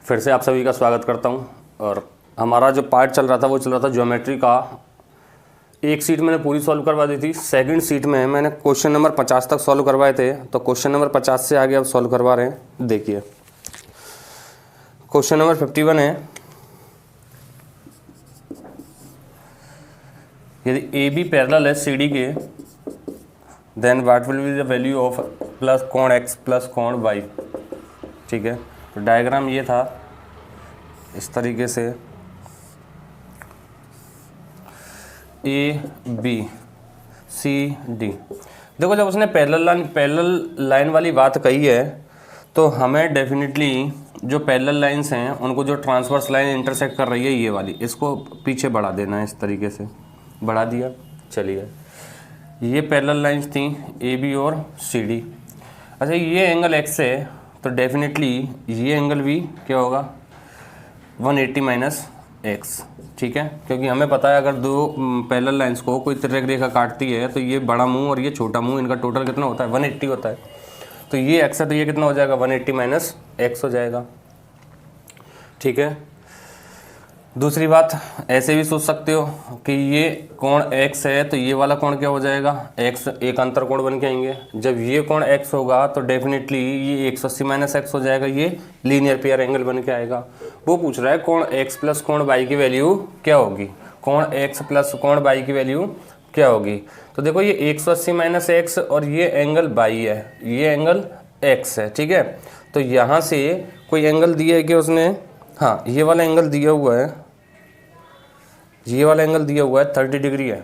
फिर से आप सभी का स्वागत करता हूं। और हमारा जो पार्ट चल रहा था वो चल रहा था ज्योमेट्री का। एक सीट मैंने पूरी सॉल्व करवा दी थी, सेकंड सीट में मैंने क्वेश्चन नंबर 50 तक सॉल्व करवाए थे, तो क्वेश्चन नंबर 50 से आगे अब सॉल्व करवा रहे हैं। देखिए क्वेश्चन नंबर 51 है, यदि ए बी पैरेलल है सी डी के, then what will be the value of plus कोण एक्स प्लस कोण वाई। ठीक है, तो डायग्राम ये था इस तरीके से, ए बी सी डी। देखो जब उसने पैरेलल लाइन वाली बात कही है तो हमें डेफिनेटली जो पैरेलल लाइंस हैं उनको जो ट्रांसवर्स लाइन इंटरसेक्ट कर रही है ये वाली, इसको पीछे बढ़ा देना है। इस तरीके से बढ़ा दिया। चलिए, ये पैरेलल लाइंस थी ए बी और सी डी। अच्छा, ये एंगल एक्स है तो डेफिनेटली ये एंगल भी क्या होगा, 180 माइनस एक्स। ठीक है, क्योंकि हमें पता है अगर दो पैरेलल लाइंस को कोई तिर्यक रेखा काटती है तो ये बड़ा मुंह और ये छोटा मुंह, इनका टोटल कितना होता है, 180 होता है। तो ये एक्स है तो ये कितना हो जाएगा, 180 माइनस एक्स हो जाएगा। ठीक है, दूसरी बात ऐसे भी सोच सकते हो कि ये कोण x है तो ये वाला कोण क्या हो जाएगा, x, एक अंतर कोण बन के आएंगे। जब ये कोण x होगा तो डेफिनेटली ये 180 माइनस एक्स हो जाएगा, ये लीनियर पेयर एंगल बन के आएगा। वो पूछ रहा है कोण x प्लस कोण y की वैल्यू क्या होगी, कोण x प्लस कोण y की वैल्यू क्या होगी। तो देखो ये 180 माइनस एक्स और ये एंगल y है, ये एंगल x है। ठीक है, तो यहाँ से कोई एंगल दिया है कि उसने, हाँ ये वाला एंगल दिया हुआ है, ये वाला एंगल दिया हुआ है 30 डिग्री है।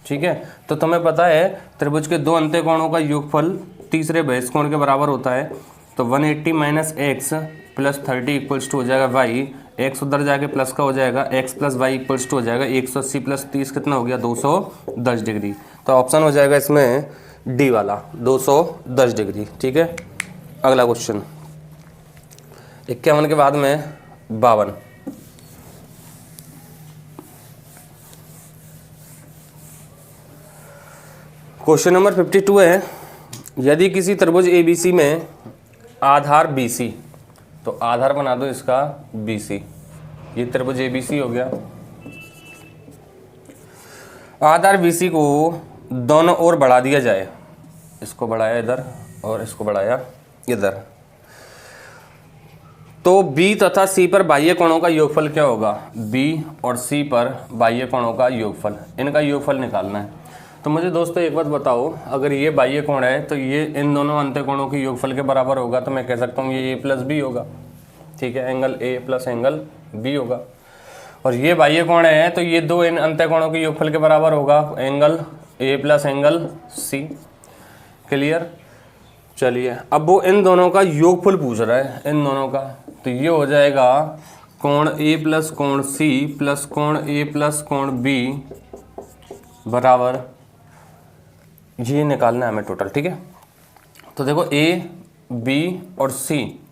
ठीक है, तो तुम्हें पता है त्रिभुज के दो अंत्य कोणों का योगफल तीसरे बहिष कोण के बराबर होता है। तो 180 minus x plus 30 equals to हो जाएगा वाई, एक्स उधर जाके प्लस का हो जाएगा, x plus y equals to हो जाएगा 180 प्लस 30 कितना हो गया, 210 डिग्री। तो ऑप्शन हो जाएगा इसमें डी वाला, 210 डिग्री। ठीक है, अगला क्वेश्चन 51 के बाद में 52। क्वेश्चन नंबर 52 है, यदि किसी त्रिभुज ABC में आधार BC, तो आधार बना दो इसका BC, ये त्रिभुज ABC हो गया। आधार BC को दोनों ओर बढ़ा दिया जाए, इसको बढ़ाया इधर और इसको बढ़ाया इधर, तो B तथा C पर बाह्य कोणों का योगफल क्या होगा, B और C पर बाह्य कोणों का योगफल, इनका योगफल निकालना है। तो मुझे दोस्तों एक बात बताओ, अगर ये बाह्य कोण है तो ये इन दोनों अंत्य कोणों के योगफल के बराबर होगा, तो मैं कह सकता हूँ ये A प्लस बी होगा। ठीक है, angle A plus angle B होगा। और ये बाह्य कोण है तो ये दो इन अंत्य कोणों के योगफल के बराबर होगा, angle A plus angle C। Clear. चलिए, अब वो इन दोनों का योगफल पूछ रहा है, इन दोनों का, तो ये हो जाएगा कोण A प्लस कोण C प्लस कोण A प्लस कोण B बराबर, ये निकालना है हमें टोटल। ठीक है, तो देखो A B और C,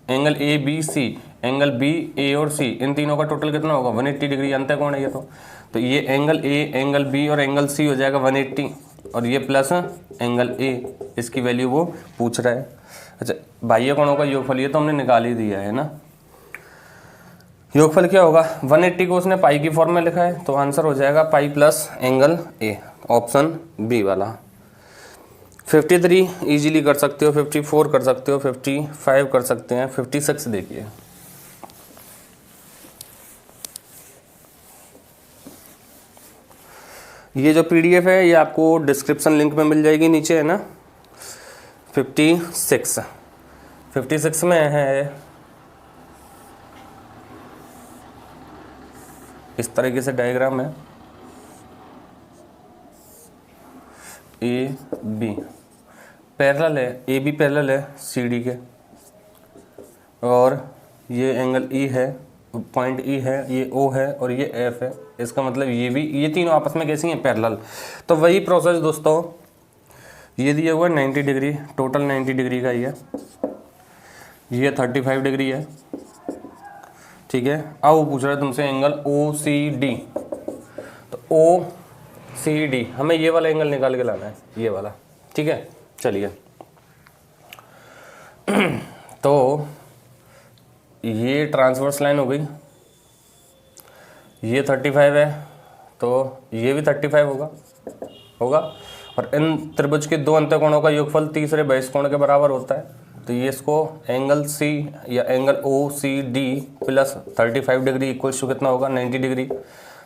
angle A B C, angle B A और C, इन तीनों का टोटल कितना होगा, 180 डिग्री अंत्य कोण है ये। तो ये एंगल A, एंगल B और एंगल C हो जाएगा 180, और ये प्लस एंगल A, इसकी वैल्यू वो पूछ रहा है। अच्छा, बाह्य कोणों का योगफल ये तो हमने निकाल ही दिया है ना। योगफल क्या होगा, 180 को उसने पाई की फॉर्म में लिखा है, तो आंसर हो जाएगा pi plus angle A, option B वाला। 53 इजीली कर सकते हो, 54 कर सकते हो, 55 कर सकते हैं, 56 देखिए। ये जो PDF है ये आपको डिस्क्रिप्शन लिंक में मिल जाएगी, नीचे है ना। 56 में है इस तरीके से डायग्राम है, AB पैरेलल है, AB पैरेलल है CD के, और ये एंगल E है, पॉइंट E है, ये O है और ये F है। इसका मतलब ये भी, ये तीनों आपस में कैसी हैं, पैरेलल। तो वही प्रोसेस दोस्तों, ये दिया हुआ 90 डिग्री, टोटल 90 डिग्री का ही है, ये 35 डिग्री है। ठीक है, अब वो पूछ रहा है तुमसे एंगल OCD, तो OCD हमें ये वाला एंगल निकाल के लाना है, ये वाला। ठीक है, चलिए तो ये ट्रांसवर्स लाइन हो गई, ये 35 है तो ये भी 35 होगा और इन त्रिभुज के दो अंतःकोणों का योगफल तीसरे बहिष्कोण के बराबर होता है। तो ये इसको एंगल सी या angle O C D plus 35 degree equals to कितना होगा 90 डिग्री।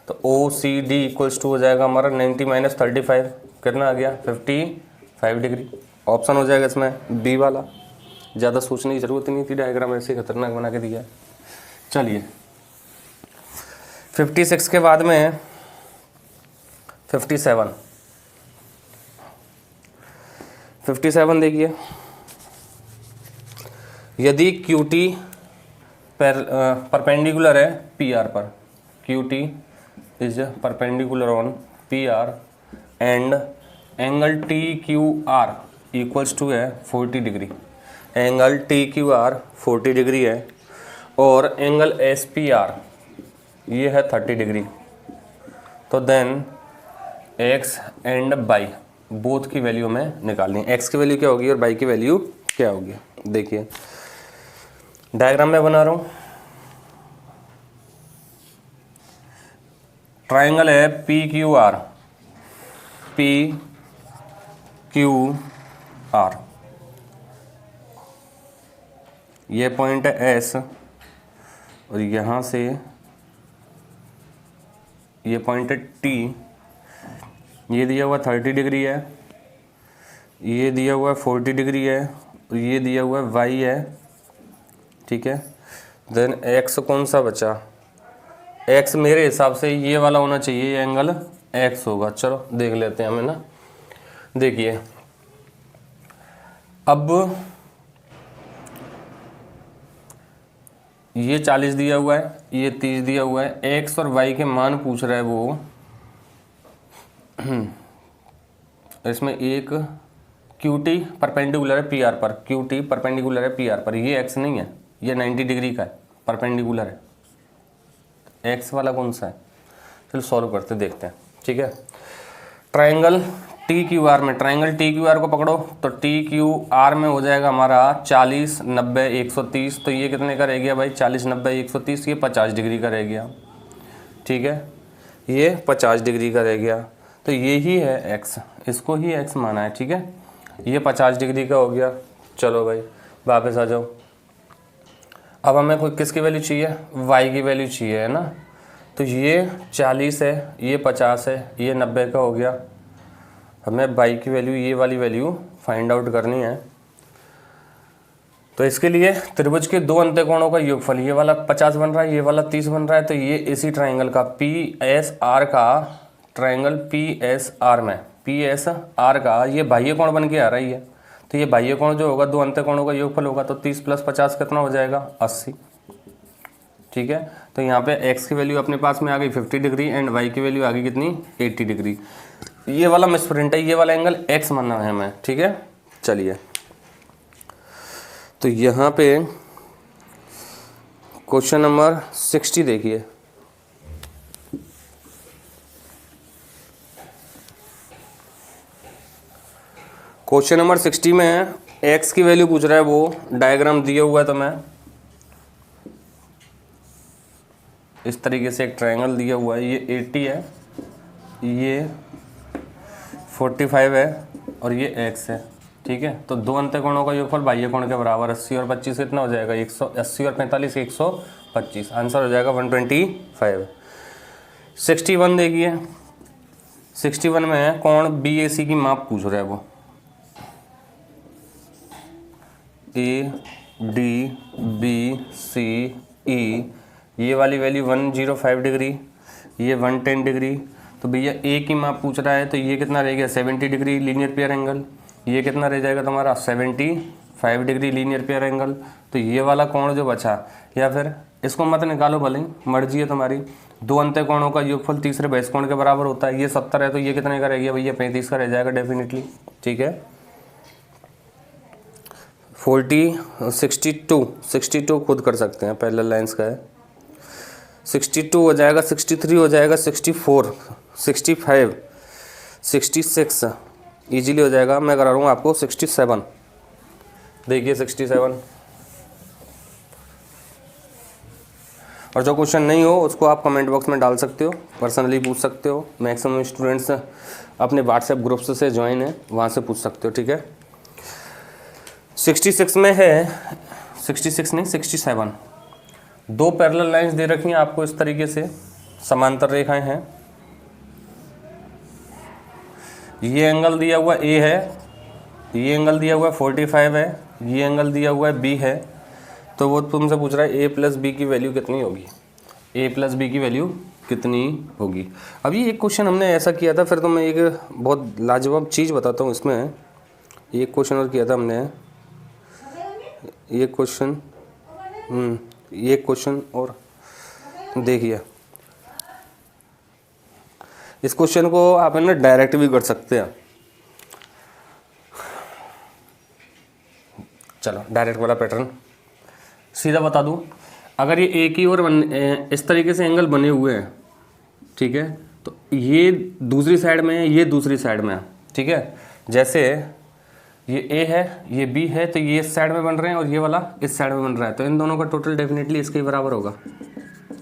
तो O C D equals to हो जाएगा हमारा 90 माइनस 35 कितना आ गया 55 डिग्री। ऑप्शन हो जाएगा इसमें बी वाला। ज़्यादा सोचने की ज़रूरत नहीं थी, डायग्राम ऐसे खतरनाक बना के दिया। चलिए 56 के बाद में 57 देखिए, यदि क्यू टी परपेंडिकुलर है पी आर पर, Q T is perpendicular on P R and angle T Q R equals to है 40 degree, angle T Q R 40 degree है और एंगल एस पी आर ये है 30 डिग्री। तो then x and y both की वैल्यू में निकालनी है। एक्स की वैल्यू क्या होगी और बाई की वैल्यू क्या होगी। देखिए डायग्राम में बना रहा हूँ, ट्राइंगल है P Q R, P Q R, ये पॉइंट है एस और यहाँ से ये पॉइंट है टी, ये दिया हुआ 30 डिग्री है, ये दिया हुआ 40 डिग्री है और ये दिया हुआ वाई है, ठीक है। देन एक्स कौन सा बचा, एक्स मेरे हिसाब से ये वाला होना चाहिए, ये एंगल एक्स होगा। चलो देख लेते हैं हमें ना। देखिए अब ये 40 दिया हुआ है, ये 30 दिया हुआ है, एक्स और वाई के मान पूछ रहा है वो। इसमें एक क्यू टी परपेंडिकुलर है पी आर पर, क्यू टी परपेंडिकुलर है पी आर पर, ये एक्स नहीं है, ये 90 डिग्री का है, परपेंडिकुलर है। एक्स वाला कौन सा है, चलो सॉल्व करते देखते हैं, ठीक है। ट्राइंगल टी क्यू आर में, ट्राइंगल टी क्यू आर को पकड़ो तो टी क्यू आर में हो जाएगा हमारा 40 90 130। तो ये कितने का रह गया भाई 40 90 130, ये 50 डिग्री का रह गया, ठीक है, ये 50 डिग्री का रह गया। तो ये ही है एक्स, इसको ही एक्स माना है, ठीक है। ये 50 डिग्री का हो गया। चलो भाई वापस आ जाओ। अब हमें कोई किसकी वैल्यू चाहिए, वाई की वैल्यू चाहिए, है ना। तो ये 40 है, ये 50 है, ये 90 का हो गया। हमें वाई की वैल्यू, ये वाली वैल्यू फाइंड आउट करनी है। तो इसके लिए त्रिभुज के दो अंतःकोणों का योगफल, ये वाला 50 बन रहा है, ये वाला 30 बन रहा है। तो ये इसी ट्राइंगल का पी एस आर का, ट्राइंगल पी एस आर में पी एस आर का ये बाह्य कोण बन के आ रही है। तो ये बाह्य कोण जो होगा दो अंतःकोणों का योगफल होगा। तो 30 + 50 कितना हो जाएगा 80, ठीक है। तो यहाँ पे x की वैल्यू अपने पास में आ गई 50 डिग्री एंड y की वैल्यू आ गई कितनी 80 डिग्री। ये वाला मिसप्रिंट है, ये वाला एंगल x मानना है हमें, ठीक है। चलिए तो यहाँ पे क्वेश्चन नंबर 60 देखिए। क्वेश्चन नंबर 60 में x की वैल्यू पूछ रहा है, वो डायग्राम दिया हुआ है। तो मैं इस तरीके से एक ट्रायंगल दिया हुआ है, ये 80 है, ये 45 है और ये x है, ठीक है। तो दो अंतःकोणों का योगफल बाह्य कोण के बराबर, 80 और 25 कितना हो जाएगा 180 और 45 125, आंसर हो जाएगा 125। 61 देखिए, 61 में कोण BAC की माप पूछ रहा है वो, ADBCE, ये वाली वैल्यू 105 डिग्री, ये 110 डिग्री। तो भैया ए की माप पूछ रहा है, तो ये कितना रह गया 70 डिग्री लीनियर पेयर एंगल, ये कितना रह जाएगा तुम्हारा 75 डिग्री लीनियर पेयर एंगल। तो ये वाला कोण जो बचा, या फिर इसको मत निकालो भले ही, मर्जी है तुम्हारी। दो अंतःकोणों का योगफल तीसरे बहिष्कोण के बराबर होता है। ये 70 है तो ये कितने का रह गया भैया 35 का रह जाएगा डेफिनेटली, ठीक है। 62 खुद कर सकते हैं, पैरेलल लाइंस का है। 62 हो जाएगा, 63 हो जाएगा, 64 65 66 इजीली हो जाएगा। मैं करा रहा हूँ आपको 67। देखिए 67, और जो क्वेश्चन नहीं हो उसको आप कमेंट बॉक्स में डाल सकते हो, पर्सनली पूछ सकते हो। मैक्सिमम स्टूडेंट्स अपने व्हाट्सएप ग्रुप्स से ज्वाइन है, वहाँ से पूछ सकते हो, ठीक है। 66 में है, 66 नहीं 67, दो पैरेलल लाइंस दे रखी हैं आपको इस तरीके से, समांतर रेखाएं हैं। ये एंगल दिया हुआ ए है, ये एंगल दिया हुआ 45 है, ये एंगल दिया हुआ है बी है। तो वो तुमसे पूछ रहा है ए प्लस बी की वैल्यू कितनी होगी, ए प्लस बी की वैल्यू कितनी होगी। अब ये एक क्वेश्चन हमने ऐसा किया था, फिर तो मैं एक बहुत लाजवाब चीज़ बताता हूँ इसमें। एक क्वेश्चन और किया था हमने, ये क्वेश्चन और देखिए, इस क्वेश्चन को आप है ना डायरेक्ट भी कर सकते हैं। चलो डायरेक्ट वाला पैटर्न सीधा बता दूं, अगर ये एक ही और इस तरीके से एंगल बने हुए हैं, ठीक है, तो ये दूसरी साइड में है, ये दूसरी साइड में है, ठीक है। जैसे ये ए है, ये बी है, तो ये इस साइड में बन रहे हैं और ये वाला इस साइड में बन रहा है, तो इन दोनों का टोटल डेफिनेटली इसके बराबर होगा।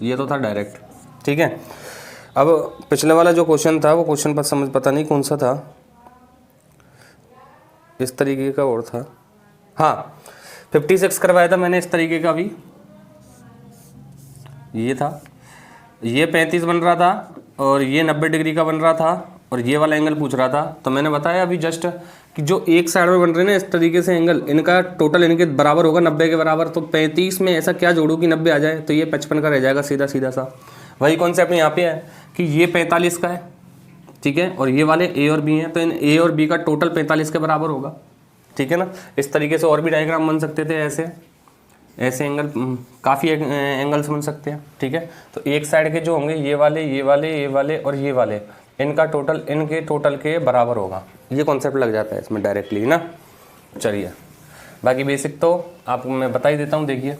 ये तो था डायरेक्ट, ठीक है। अब पिछले वाला जो क्वेश्चन था वो क्वेश्चन पर समझ पता नहीं कौन सा था, इस तरीके का और था, हाँ 56 करवाया था मैंने इस तरीके का भी, ये था, ये 35 बन रहा था और ये 90 डिग्री का बन रहा था और ये वाला एंगल पूछ रहा था। तो मैंने बताया अभी जस्ट कि जो एक साइड में बन रहे हैं ना इस तरीके से एंगल, इनका टोटल इनके बराबर होगा 90 के बराबर। तो 35 में ऐसा क्या जोड़ूं कि 90 आ जाए, तो ये 55 का रह जाएगा सीधा सीधा सा। वही कॉन्सेप्ट यहाँ पे है कि ये 45 का है, ठीक है, और ये वाले ए और बी हैं, तो इन ए और बी का टोटल 45 के बराबर होगा, ठीक है ना। इस तरीके से और भी डायग्राम बन सकते थे, ऐसे एंगल काफ़ी एंगल्स बन सकते हैं, ठीक है। तो एक साइड के जो होंगे ये वाले ये वाले ये वाले और ये वाले, इनका टोटल इनके टोटल के बराबर होगा। ये कॉन्सेप्ट लग जाता है इसमें डायरेक्टली ना। चलिए बाकी बेसिक तो आपको मैं बता ही देता हूँ। देखिए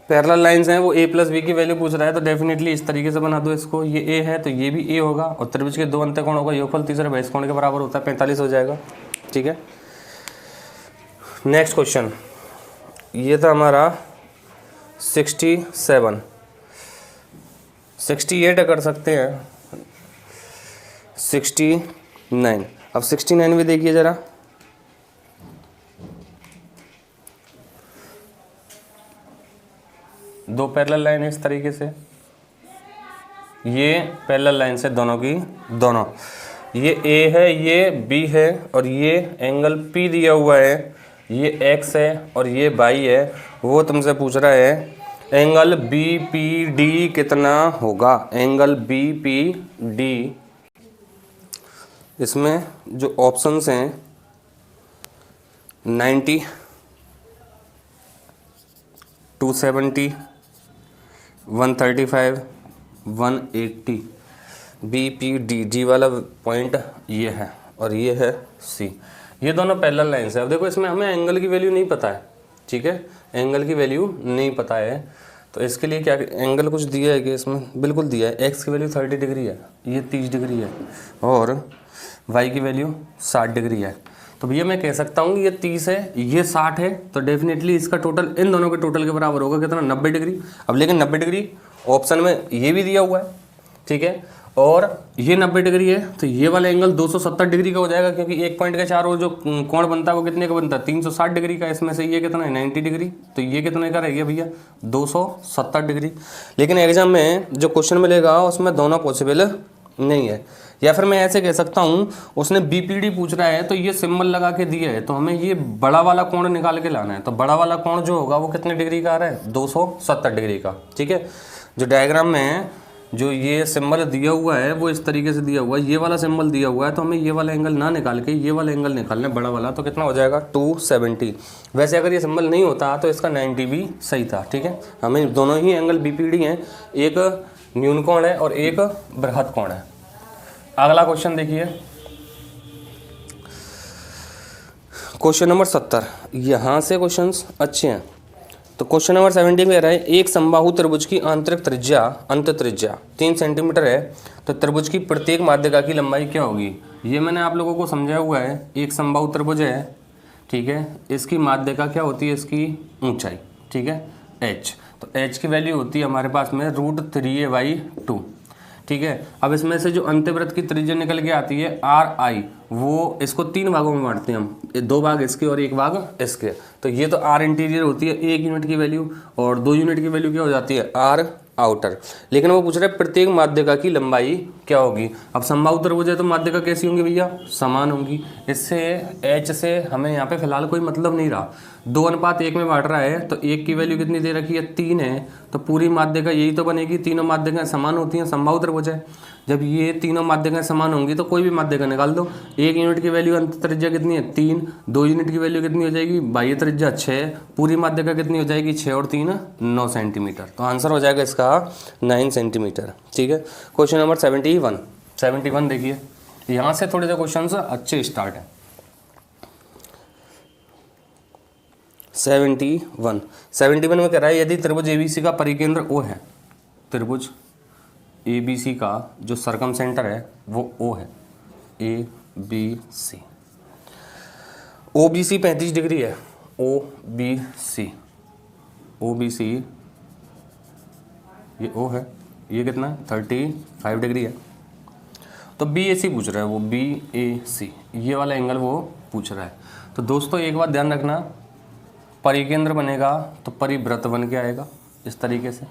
पैरेलल लाइंस हैं, वो ए प्लस बी की वैल्यू पूछ रहा है, तो डेफिनेटली इस तरीके से बना दो इसको। ये ए है तो ये भी ए होगा, और त्रिभुज के दो अंतःकोण होगा, योगफल तीसरे बहिष्कोण के बराबर होता है, 45 हो जाएगा, ठीक है। नेक्स्ट क्वेश्चन, ये था हमारा 67, 68 कर सकते हैं, 69। अब 69 भी देखिए जरा, दो पैरेलल लाइन है इस तरीके से, ये पैरेलल लाइन से दोनों की दोनों, ये ए है ये बी है और ये एंगल पी दिया हुआ है, ये एक्स है और ये वाई है। वो तुमसे पूछ रहा है एंगल बी पी डी कितना होगा, एंगल बी पी डी। इसमें जो ऑप्शंस हैं 90, 270, 135, 180, बी पी डी, डी वाला पॉइंट ये है और ये है सी। ये दोनों पैरेलल लाइंस है। अब देखो इसमें हमें एंगल की वैल्यू नहीं पता है, ठीक है, एंगल की वैल्यू नहीं पता है, तो इसके लिए क्या एंगल कुछ दिया है कि इसमें बिल्कुल दिया है, एक्स की वैल्यू 30 डिग्री है, ये 30 डिग्री है, और वाई की वैल्यू 60 डिग्री है। तो भैया मैं कह सकता हूँ कि ये 30 है, ये 60 है, तो डेफिनेटली इसका टोटल इन दोनों के टोटल के बराबर होगा कितना, 90 डिग्री। अब लेकिन 90 डिग्री ऑप्शन में ये भी दिया हुआ है, ठीक है, और ये 90 डिग्री है, तो ये वाला एंगल 270 डिग्री का हो जाएगा, क्योंकि एक पॉइंट के चार और जो कोण बनता है वो कितने का बनता है, 360 डिग्री का। इसमें से ये कितना है 90 डिग्री, तो ये कितने का रहेगा भैया 270 डिग्री। लेकिन एग्जाम में जो क्वेश्चन मिलेगा उसमें दोनों पॉसिबल नहीं है। या फिर मैं ऐसे कह सकता हूँ, उसने बीपीडी पूछ रहा है तो ये सिंबल लगा के दिया है, तो हमें ये बड़ा वाला कोण निकाल के लाना है। तो बड़ा वाला कोण जो होगा वो कितने डिग्री का आ रहा है, 270 डिग्री का, ठीक है। जो डायग्राम में जो ये सिंबल दिया हुआ है वो इस तरीके से दिया हुआ है, ये वाला सिंबल दिया हुआ है, तो हमें ये वाला एंगल ना निकाल के ये वाला एंगल निकालना है बड़ा वाला, तो कितना हो जाएगा 270। वैसे अगर ये सिंबल नहीं होता तो इसका 90 भी सही था, ठीक है। हमें दोनों ही एंगल बीपीडी हैं, एक न्यून कोण है और एक बृहद कोण है। अगला क्वेश्चन देखिए, क्वेश्चन नंबर 70। यहाँ से क्वेश्चंस अच्छे हैं। तो क्वेश्चन नंबर 70 में रहा है, एक समबाहु त्रिभुज की आंतरिक त्रिज्या अंत त्रिज्या 3 सेंटीमीटर है, तो त्रिभुज की प्रत्येक माध्यिका की लंबाई क्या होगी। ये मैंने आप लोगों को समझाया हुआ है। एक समबाहु त्रिभुज है, ठीक है, इसकी माध्यिका क्या होती है, इसकी ऊंचाई, ठीक है। h, तो h की वैल्यू होती है हमारे पास में √3a/2। ठीक है, अब इसमें से जो अंत्यवृत्त की त्रिज्या निकल के आती है RI, वो इसको 3 भागों में बांटते हैं हम, 2 भाग इसके और 1 भाग इसके। तो ये तो R इंटीरियर होती है 1 यूनिट की वैल्यू, और 2 यूनिट की वैल्यू क्या हो जाती है R आउटर। लेकिन वो पूछ रहे हैं प्रत्येक माध्यिका की लंबाई क्या होगी। अब समबाहु त्रिभुज है तो माध्यिका कैसी होंगी भैया, समान होंगी। इससे h से हमें यहाँ पे फिलहाल कोई मतलब नहीं रहा। 2:1 में बांट रहा है तो 1 की वैल्यू कितनी दे रखी है 3 है, तो पूरी माध्यिका यही तो बनेगी, तीनों माध्यिकाएं समान होती हैं, समबाहु त्रिभुज है। जब ये तीनों माध्यिकाएं समान होंगी तो कोई भी माध्यिका निकाल दो। 1 यूनिट की वैल्यू अंत त्रिज्या कितनी है 3, 2 यूनिट की वैल्यू कितनी हो जाएगी बाह्य त्रिज्या 6, पूरी माध्यिका कितनी हो जाएगी 6 और 3 9 सेंटीमीटर। तो आंसर हो जाएगा इसका 9 सेंटीमीटर। ठीक है, क्वेश्चन नंबर 71 देखिए, यहाँ से थोड़े से क्वेश्चन अच्छे स्टार्ट है। 71 में कह रहा है यदि त्रिभुज ABC का परिकेंद्र O है, त्रिभुज ABC का जो सरकम सेंटर है वो O है, ABC, OBC 35 डिग्री है, OBC ये O है, ये कितना है 35 डिग्री है। तो BAC पूछ रहा है वो, BAC ये वाला एंगल वो पूछ रहा है। तो दोस्तों एक बात ध्यान रखना, परिकेंद्र बनेगा तो परिवृत्त बन के आएगा इस तरीके से।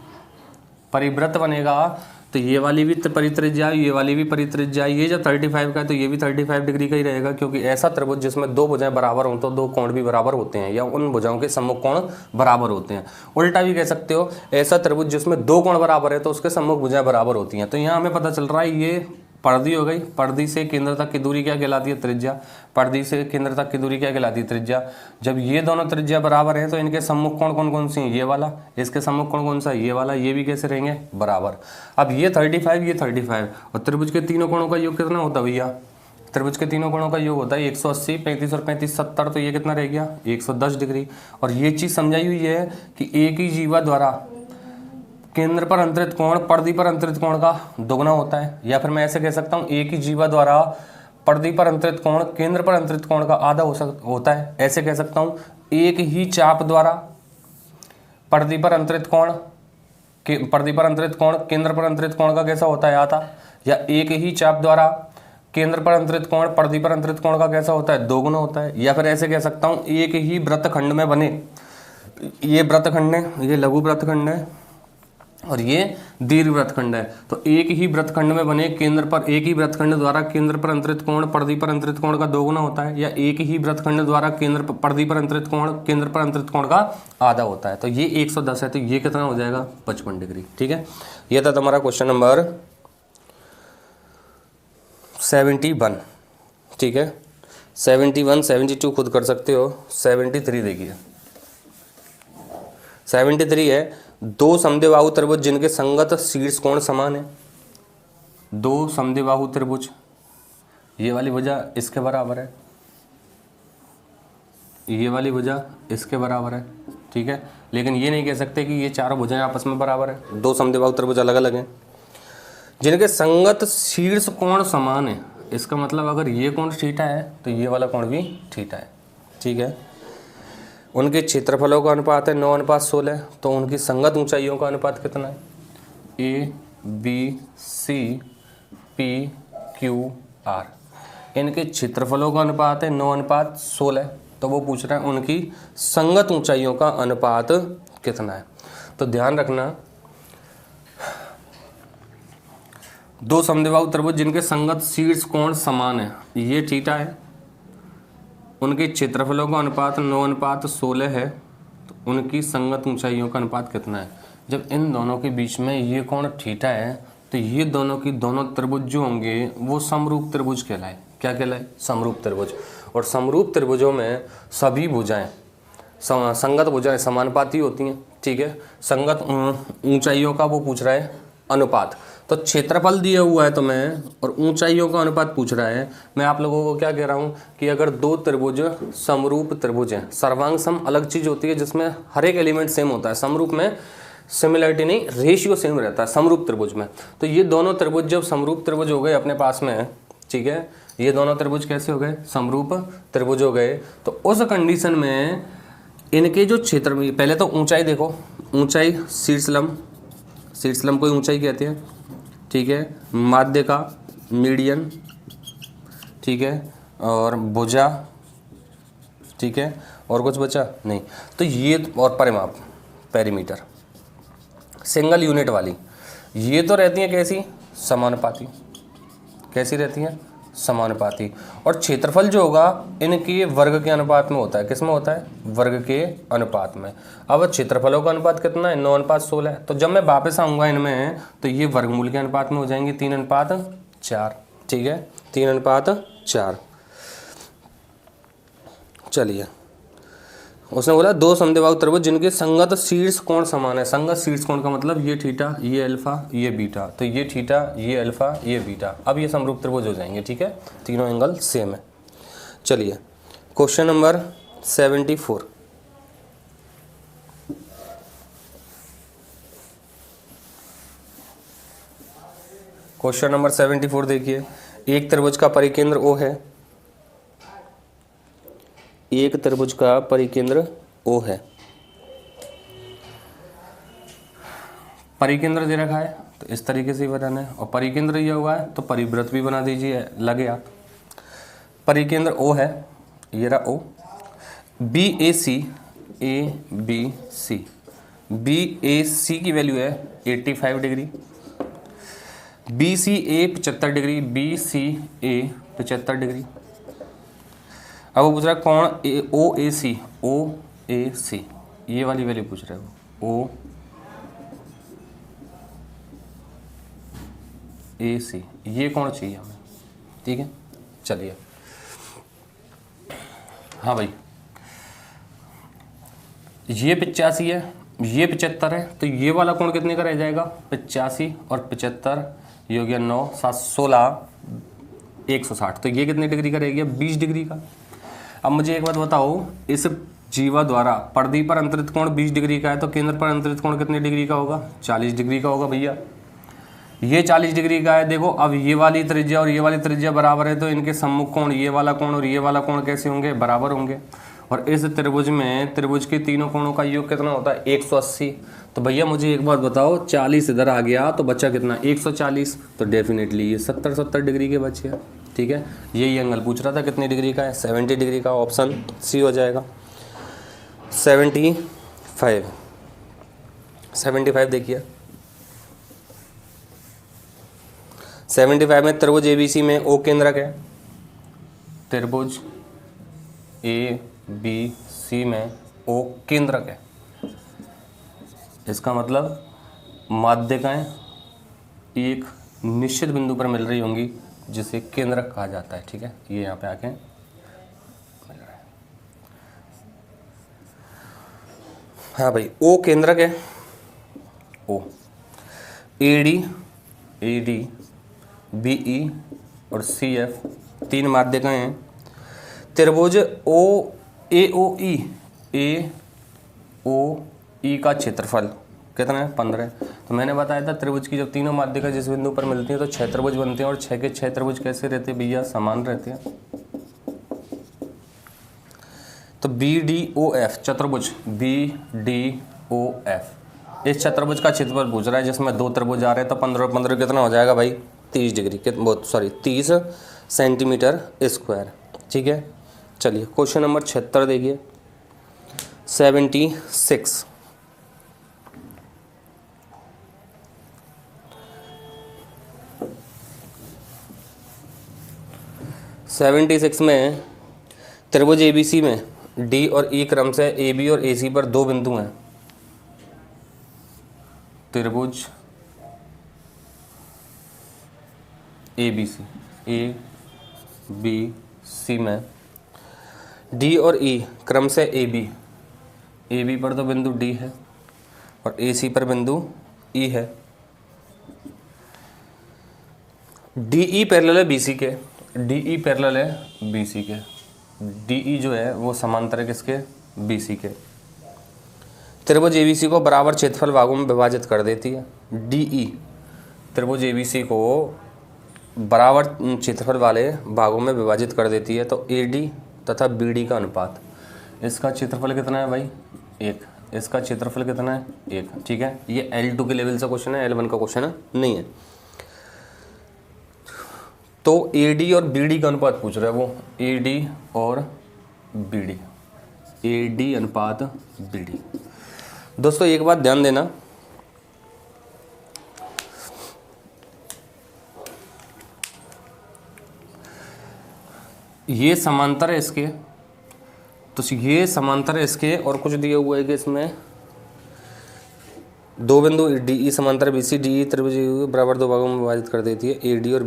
परिवृत्त बनेगा तो ये वाली भी परित्रिज्या, ये वाली भी परित्रिज्या, ये जब 35 का है तो ये भी 35 डिग्री का ही रहेगा, क्योंकि ऐसा त्रिभुज जिसमें 2 भुजाएं बराबर हों तो 2 कोण भी बराबर होते हैं, या उन भुजाओं के सम्मुख कोण बराबर होते हैं। उल्टा भी कह सकते हो, ऐसा त्रिभुज जिसमें 2 कोण बराबर है तो उसके सम्मुख भुजाएं बराबर होती हैं। तो यहाँ हमें पता चल रहा है ये परिधि हो गई, परिधि से केंद्र तक की दूरी क्या कहलाती है त्रिज्या, परिधि से केंद्र तक की दूरी क्या कहलाती है त्रिज्या। जब ये दोनों त्रिज्या बराबर हैं तो इनके सम्मुख कोण कौन कौन सी हैं, ये वाला, इसके सम्मुख कोण कौन सा है ये वाला, ये भी कैसे रहेंगे बराबर। अब ये 35 ये 35, और त्रिभुज के तीनों कोणों का योग कितना होता है भैया, त्रिभुज के तीनों कोणों का योग होता है 180, 35 और 35 70, तो ये कितना रह गया 110 डिग्री। और ये चीज समझाई हुई है कि एक ही जीवा द्वारा केंद्र पर अंतरित कोण परिधि पर अंतरित कोण का दोगुना होता है, या फिर मैं ऐसे कह सकता हूँ एक ही जीवा द्वारा परिधि पर अंतरित कोण केंद्र पर अंतरित कोण का आधा होता है। ऐसे कह सकता हूँ एक ही चाप द्वारा परिधि पर अंतरित कोण केंद्र पर अंतरित कोण का कैसा होता है आधा, या एक ही चाप द्वारा केंद्र पर अंतरित कोण परिधि पर अंतरित कोण का कैसा होता है दोगुना होता है। या फिर ऐसे कह सकता हूँ एक ही वृत्तखंड में बने, ये वृत्तखंड है, ये लघु वृत्तखंड है और ये दीर्घ वृत्तखंड है, तो एक ही वृत्तखंड में बने केंद्र पर, एक ही वृत्तखंड द्वारा केंद्र पर अंतरित कोण परिधि पर अंतरित कोण का दोगुना होता है, या एक ही वृत्तखंड द्वारा परिधि पर अंतरित कोण केंद्र पर अंतरित कोण का आधा होता है। तो ये 110 है, तो ये कितना हो जाएगा 55 डिग्री। ठीक है, ये था तुम्हारा क्वेश्चन नंबर 71। ठीक है, 71 72 खुद कर सकते हो। 73 देखिए, 73 है, 2 समद्विबाहु त्रिभुज जिनके संगत शीर्ष कोण समान है। 2 समद्विबाहु त्रिभुज, ये वाली भुजा इसके बराबर है, ये वाली भुजा इसके बराबर है। ठीक है, लेकिन ये नहीं कह सकते कि ये चारों भुजाएं आपस में बराबर है, 2 समद्विबाहु त्रिभुज अलग अलग हैं जिनके संगत शीर्ष कोण समान है। इसका मतलब अगर ये कोण थीटा है तो ये वाला कोण भी थीटा है। ठीक है, उनके क्षेत्रफलों का अनुपात है 9:16, तो उनकी संगत ऊंचाइयों का अनुपात कितना है ABCPQR। इनके क्षेत्रफलों का अनुपात है 9:16, तो वो पूछ रहा है उनकी संगत ऊंचाइयों का अनुपात कितना है। तो ध्यान रखना, 2 समद्विबाहु त्रिभुज जिनके संगत शीर्ष कोण समान है, ये थीटा है, उनके क्षेत्रफलों का अनुपात 9:16 है, तो उनकी संगत ऊंचाइयों का अनुपात कितना है। जब इन दोनों के बीच में ये कोण थीटा है तो ये दोनों त्रिभुज जो होंगे वो समरूप त्रिभुज कहलाए। क्या कहलाए, समरूप त्रिभुज। और समरूप त्रिभुजों में सभी भुजाएं संगत भुजाएं समानुपाती होती हैं। ठीक है, संगत ऊंचाइयों का वो पूछ रहा है अनुपात। तो क्षेत्रफल दिया हुआ है तुम्हें और ऊंचाइयों का अनुपात पूछ रहा है। मैं आप लोगों को क्या कह रहा हूँ कि अगर 2 त्रिभुज समरूप त्रिभुज हैं, सर्वांग सम अलग चीज होती है जिसमें हर एक एलिमेंट सेम होता है, समरूप में सिमिलरिटी नहीं, रेशियो सेम रहता है समरूप त्रिभुज में। तो ये दोनों त्रिभुज जब समरूप त्रिभुज हो गए अपने पास में, ठीक है, ये दोनों त्रिभुज कैसे हो गए, समरूप त्रिभुज हो गए। तो उस कंडीशन में इनके जो क्षेत्र में, पहले तो ऊंचाई देखो, ऊंचाई शीर्षलंब को ऊंचाई कहते हैं, ठीक है। माध्यिका मीडियन, ठीक है, और भुजा, ठीक है, और कुछ बचा नहीं। तो ये और परिमाप पेरीमीटर सिंगल यूनिट वाली ये तो रहती हैं कैसी, समानुपाती। कैसी रहती हैं, समानुपाती। और क्षेत्रफल जो होगा इनके वर्ग के अनुपात में होता है। किस में होता है, वर्ग के अनुपात में। अब क्षेत्रफलों का अनुपात कितना है, 9:16। तो जब मैं वापस आऊँगा इनमें तो ये वर्गमूल के अनुपात में हो जाएंगे 3:4, ठीक है, 3:4। चलिए, उसने बोला दो समद्विबाहु त्रिभुज जिनके संगत शीर्ष कोण समान है। संगत शीर्ष कोण का मतलब ये थीटा, ये अल्फा, ये बीटा। तो ये थीटा, ये अल्फा, ये बीटा। अब ये समरूप त्रिभुज हो जाएंगे, ठीक है, तीनों एंगल सेम है। चलिए, क्वेश्चन नंबर 74। क्वेश्चन नंबर 74 देखिए। एक त्रिभुज का परिकेंद्र O है, एक त्रिभुज का परिकेंद्र O है। परिकेंद्र दे रखा है तो इस तरीके से बनाना है, और परिकेंद्र ये हुआ है तो परिवृत्त भी बना दीजिए, लगे आप। परिकेंद्र O है, ये रहा O। BAC BAC की वैल्यू है 85 degree, BCA 75 degree, BCA 75 degree. अब वो पूछ रहा है कौन OAC ये वाली वैल्यू पूछ रहे हो, OAC ये कौन चाहिए हमें, ठीक है। चलिए, हाँ भाई, ये 85 है, ये 75 है, तो ये वाला कोण कितने का रह जाएगा, 85 और 75, ये हो गया 9, 7, 16, 160। तो ये कितने डिग्री का रह गया, 20 डिग्री का। अब मुझे एक बात बताओ, इस जीवा द्वारा परिधि पर अंतरित कोण 20 डिग्री का है, तो केंद्र पर अंतरित कोण कितने डिग्री का होगा, 40 डिग्री का होगा भैया। ये 40 डिग्री का है। देखो, अब ये वाली त्रिज्या और ये वाली त्रिज्या बराबर है, तो इनके सम्मुख कोण, ये वाला कोण और ये वाला कोण कैसे होंगे, बराबर होंगे। और इस त्रिभुज में त्रिभुज के तीनों कोणों का योग कितना होता है, 180। तो भैया मुझे एक बात बताओ, 40 इधर आ गया तो बचा कितना, 140। तो डेफिनेटली ये 70 डिग्री के बचे हैं, ठीक है। यही एंगल पूछ रहा था कितने डिग्री का है, 70 डिग्री का। ऑप्शन सी हो जाएगा। 75 देखिए। 75 में त्रिभुज ABC में O केंद्रक है, त्रिभुज ABC में O केंद्रक है। इसका मतलब माध्यिकाएं एक निश्चित बिंदु पर मिल रही होंगी जिसे केंद्रक कहा जाता है, ठीक है। ये यहाँ पे आके मिल रहा है। हाँ भाई, O केंद्रक है, O AD BE और CF तीन माध्यिकाएं हैं। त्रिभुज AOE का क्षेत्रफल कितना है, 15। तो मैंने बताया था त्रिभुज की जब तीनों माध्यिका जिस बिंदु पर मिलती हैं तो 6 त्रिभुज बनते हैं, और 6 के 6 त्रिभुज कैसे रहते हैं भैया, समान रहते हैं। तो BDOF चतुर्भुज, BDOF इस चतुर्भुज का क्षेत्रफल पूछ रहा है जिसमें 2 त्रिभुज आ रहे हैं। तो 15 कितना हो जाएगा भाई, 30 डिग्री, 30 सेंटीमीटर स्क्वायर, ठीक है। चलिए, क्वेश्चन नंबर 76 देखिए। 76 में त्रिभुज ABC में D और E क्रम से AB और AC पर 2 बिंदु हैं। त्रिभुज ABC में D और E क्रम से AB पर तो बिंदु D है और AC पर बिंदु E है। DE पैरेलल है BC के, DE पैरेलल है BC के, DE जो है वो समांतर है किसके, BC के। त्रिभुज ABC को बराबर क्षेत्रफल भागों में विभाजित कर देती है। DE त्रिभुज ABC को बराबर क्षेत्रफल वाले भागों में विभाजित कर देती है। तो AD तथा BD का अनुपात, इसका क्षेत्रफल कितना है भाई, 1। इसका क्षेत्रफल कितना है 1, ठीक है। ये L2 के लेवल से क्वेश्चन है, L1 का क्वेश्चन नहीं है। तो AD और BD का अनुपात पूछ रहा है वो, AD और BD, AD अनुपात BD। दोस्तों एक बात ध्यान देना, ये समांतर है इसके, तो ये समांतर है इसके, और कुछ दिया हुआ है कि इसमें दो बिंदु DE समांतर BC, DE त्रिभुज बराबर दो भागों में विभाजित कर देती है। AD और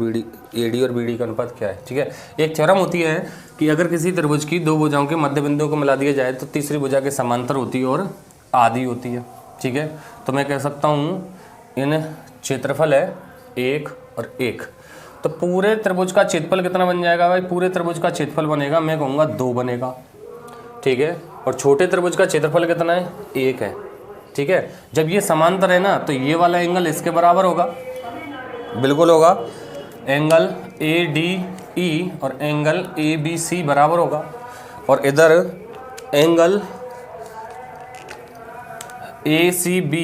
BD का अनुपात क्या है, ठीक है। एक थ्योरम होती है कि अगर किसी त्रिभुज की दो भुजाओं के मध्य बिंदुओं को मिला दिया जाए तो तीसरी भुजा के समांतर होती है और आधी होती है, ठीक है। तो मैं कह सकता हूँ इन क्षेत्रफल है 1 और 1, तो पूरे त्रिभुज का क्षेत्रफल कितना बन जाएगा भाई? पूरे त्रिभुज का क्षेत्रफल बनेगा, मैं कहूँगा 2 बनेगा, ठीक है। और छोटे त्रिभुज का क्षेत्रफल कितना है? 1 है, ठीक है। जब ये समांतर है ना तो ये वाला एंगल इसके बराबर होगा, बिल्कुल होगा। एंगल ADE और एंगल ABC बराबर होगा, और इधर एंगल ACB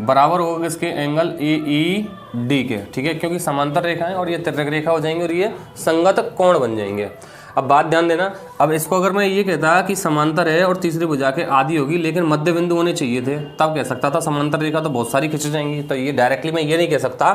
बराबर होगा किसके? एंगल AED के, ठीक है। क्योंकि समांतर रेखा है और ये तिर्यक रेखा हो जाएंगे और ये संगत कोण बन जाएंगे। अब बात ध्यान देना, अब इसको अगर मैं ये कहता कि समांतर है और तीसरी भुजा के आधी होगी लेकिन मध्य बिंदु होने चाहिए थे, तब कह सकता था समांतर रेखा तो बहुत सारी खिंच जाएंगी। तो ये डायरेक्टली मैं ये नहीं कह सकता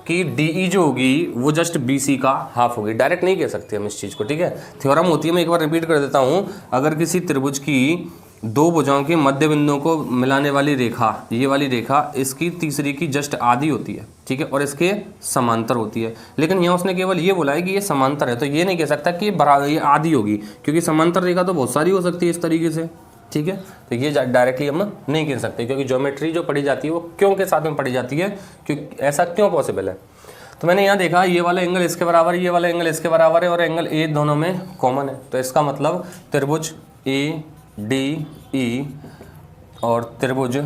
कि DE जो होगी वो जस्ट BC का हाफ होगी, डायरेक्ट नहीं कह सकते हम इस चीज़ को, ठीक है। थ्योरम होती है, मैं एक बार रिपीट कर देता हूँ। अगर किसी त्रिभुज की दो भुजाओं के मध्य बिंदुओं को मिलाने वाली रेखा, ये वाली रेखा, इसकी तीसरी की जस्ट आधी होती है, ठीक है, और इसके समांतर होती है। लेकिन यहाँ उसने केवल ये बोला है कि ये समांतर है, तो ये नहीं कह सकता कि ये आधी होगी, क्योंकि समांतर रेखा तो बहुत सारी हो सकती है इस तरीके से, ठीक है। तो ये डायरेक्टली हम नहीं कह सकते, क्योंकि ज्योमेट्री जो पढ़ी जाती है वो क्यों के साथ में पढ़ी जाती है, क्योंकि ऐसा क्यों पॉसिबल है। तो मैंने यहाँ देखा ये वाला एंगल इसके बराबर है, ये वाला एंगल इसके बराबर है, और एंगल A दोनों में कॉमन है। तो इसका मतलब त्रिभुज ADE और त्रिभुज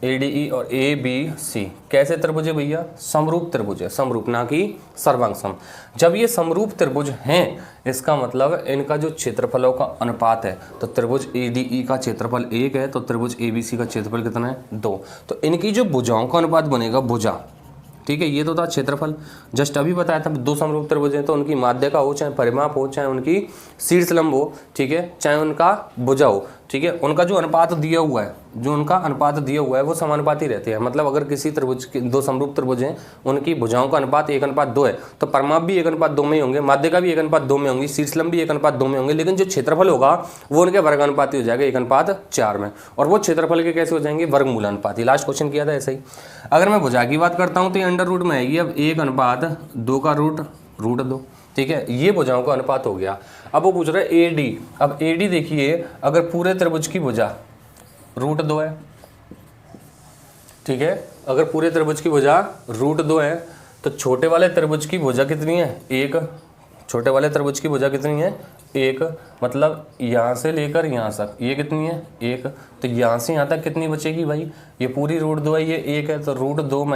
ADE और ABC कैसे त्रिभुज है भैया? समरूप त्रिभुज है, समरूप, ना कि सर्वांग सम। जब ये समरूप त्रिभुज हैं, इसका मतलब इनका जो क्षेत्रफलों का अनुपात है, तो त्रिभुज ADE का क्षेत्रफल 1 है, तो त्रिभुज ABC का क्षेत्रफल कितना है? 2। तो इनकी जो भुजाओं का अनुपात बनेगा, भुजा, ठीक है, ये तो था क्षेत्रफल। जस्ट अभी बताया था दो समरूप त्रिभुज हैं, तो उनकी माध्य का हो, चाहे परिमाप हो, चाहे उनकी शीर्ष लंब हो, ठीक है, चाहे उनका भुजा हो, ठीक है, उनका जो अनुपात दिया हुआ है, जो उनका अनुपात दिया हुआ है वो समानुपाती रहते हैं। मतलब अगर किसी त्रिभुज के दो समरूप त्रिभुज हैं, उनकी भुजाओं का अनुपात 1:2 है, तो परिमाप भी 1:2 में ही होंगे, माध्य का भी 1:2 में होंगी, शीर्ष लंब भी 1:2 में होंगे, लेकिन जो क्षेत्रफल होगा वो उनके वर्गानुपाती हो जाएगा 1:4 में, और वो क्षेत्रफल के कैसे हो जाएंगे? वर्गमूलानुपाती। लास्ट क्वेश्चन किया था ऐसा ही। अगर मैं भुजा की बात करता हूँ तो ये अंडर रूट में आएगी। अब 1:2 का रूट 2, ठीक है, ये भुजाओं का अनुपात हो गया। अब वो पूछ रहा है AD। अब AD देखिए, अगर पूरे त्रिभुज की भुजा √2 है, ठीक है, अगर पूरे त्रिभुज की भुजा √2 है, तो छोटे वाले त्रिभुज की भुजा कितनी है? 1। छोटे वाले त्रिभुज की भुजा कितनी है? 1। मतलब यहाँ से लेकर यहाँ तक ये कितनी है? 1। तो यहाँ से यहाँ तक कितनी बचेगी भाई? ये पूरी √2 है, ये 1 है, तो √2 -